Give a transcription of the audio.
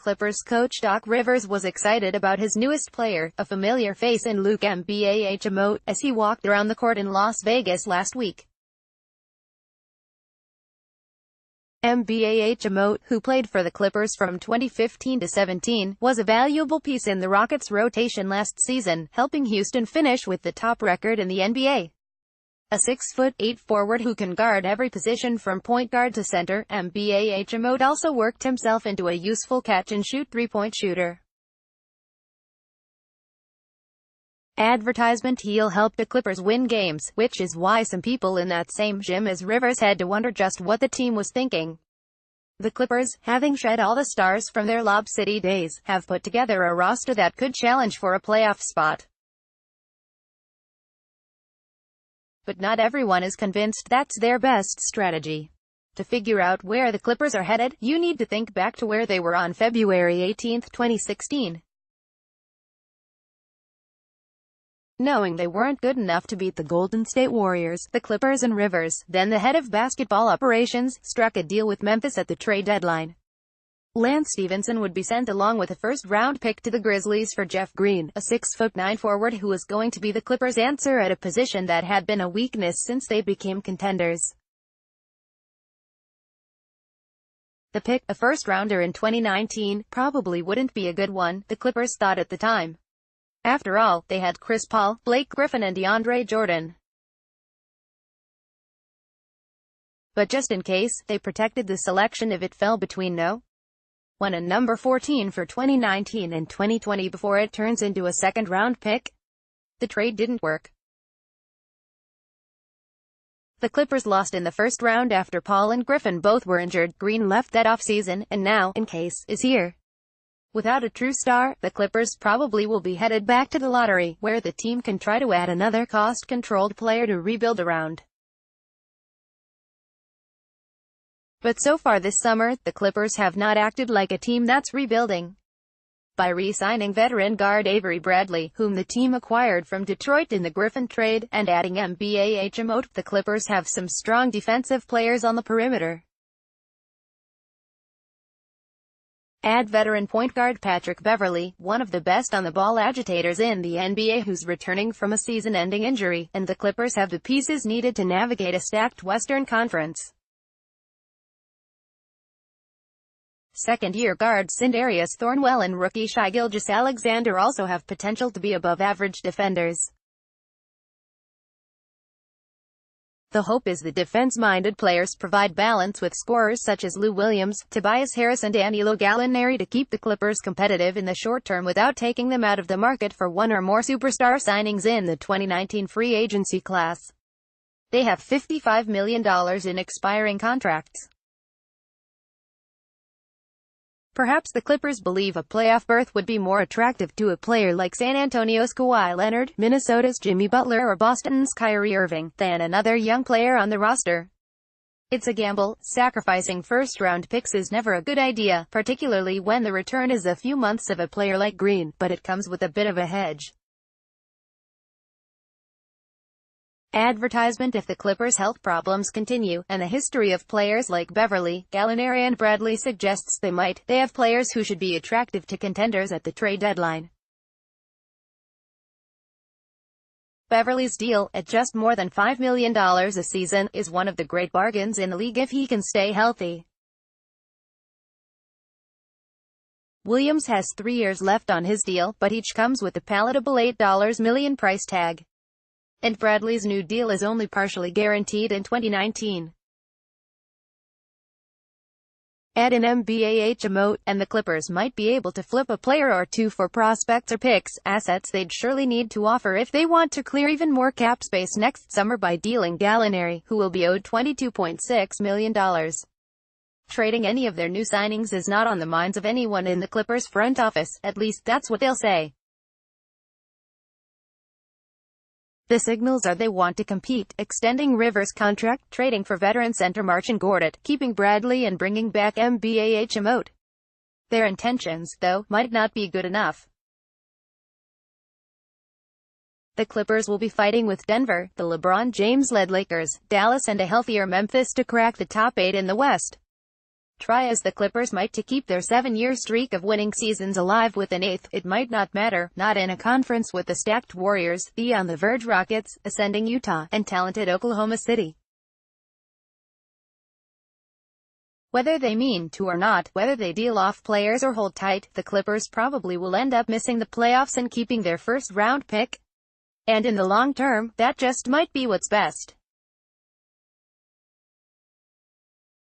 Clippers coach Doc Rivers was excited about his newest player, a familiar face in Luke Mbah, as he walked around the court in Las Vegas last week. Mbah, who played for the Clippers from 2015 to 17, was a valuable piece in the Rockets' rotation last season, helping Houston finish with the top record in the NBA. A 6'8" forward who can guard every position from point guard to center, Mbah also worked himself into a useful catch-and-shoot three-point shooter. Advertisement: he'll help the Clippers win games, which is why some people in that same gym as Rivers had to wonder just what the team was thinking. The Clippers, having shed all the stars from their Lob City days, have put together a roster that could challenge for a playoff spot. But not everyone is convinced that's their best strategy. To figure out where the Clippers are headed, you need to think back to where they were on February 18, 2016. Knowing they weren't good enough to beat the Golden State Warriors, the Clippers and Rivers, then the head of basketball operations, struck a deal with Memphis at the trade deadline. Lance Stephenson would be sent along with a first-round pick to the Grizzlies for Jeff Green, a 6'9" forward who was going to be the Clippers' answer at a position that had been a weakness since they became contenders. The pick, a first-rounder in 2019, probably wouldn't be a good one, the Clippers thought at the time. After all, they had Chris Paul, Blake Griffin and DeAndre Jordan. But just in case, they protected the selection if it fell between no. 1 and number 14 for 2019 and 2020 before it turns into a second-round pick. The trade didn't work. The Clippers lost in the first round after Paul and Griffin both were injured. Green left that offseason, and now, in case, is here. Without a true star, the Clippers probably will be headed back to the lottery, where the team can try to add another cost-controlled player to rebuild around. But so far this summer, the Clippers have not acted like a team that's rebuilding. By re-signing veteran guard Avery Bradley, whom the team acquired from Detroit in the Griffin trade, and adding Mbah, the Clippers have some strong defensive players on the perimeter. Add veteran point guard Patrick Beverley, one of the best on-the-ball agitators in the NBA who's returning from a season-ending injury, and the Clippers have the pieces needed to navigate a stacked Western Conference. Second-year guards Sindarius Thornwell and rookie Shai Gilgeous-Alexander also have potential to be above-average defenders. The hope is the defense-minded players provide balance with scorers such as Lou Williams, Tobias Harris and Danilo Gallinari to keep the Clippers competitive in the short term without taking them out of the market for one or more superstar signings in the 2019 free agency class. They have $55 million in expiring contracts. Perhaps the Clippers believe a playoff berth would be more attractive to a player like San Antonio's Kawhi Leonard, Minnesota's Jimmy Butler or Boston's Kyrie Irving, than another young player on the roster. It's a gamble. Sacrificing first-round picks is never a good idea, particularly when the return is a few months of a player like Green, but it comes with a bit of a hedge. Advertisement: if the Clippers' health problems continue, and the history of players like Beverley, Gallinari and Bradley suggests they might, they have players who should be attractive to contenders at the trade deadline. Beverley's deal, at just more than $5 million a season, is one of the great bargains in the league if he can stay healthy. Williams has 3 years left on his deal, but each comes with a palatable $8 million price tag. And Bradley's new deal is only partially guaranteed in 2019. Add an Mbah, and the Clippers might be able to flip a player or two for prospects or picks, assets they'd surely need to offer if they want to clear even more cap space next summer by dealing Gallinari, who will be owed $22.6 million. Trading any of their new signings is not on the minds of anyone in the Clippers front office, at least that's what they'll say. The signals are they want to compete, extending Rivers' contract, trading for veteran center Marcin Gortat, keeping Bradley and bringing back Mbah. Their intentions, though, might not be good enough. The Clippers will be fighting with Denver, the LeBron James-led Lakers, Dallas and a healthier Memphis to crack the top 8 in the West. Try as the Clippers might to keep their 7-year streak of winning seasons alive with an eighth, it might not matter, not in a conference with the stacked Warriors, the on-the-verge Rockets, ascending Utah, and talented Oklahoma City. Whether they mean to or not, whether they deal off players or hold tight, the Clippers probably will end up missing the playoffs and keeping their first-round pick. And in the long term, that just might be what's best.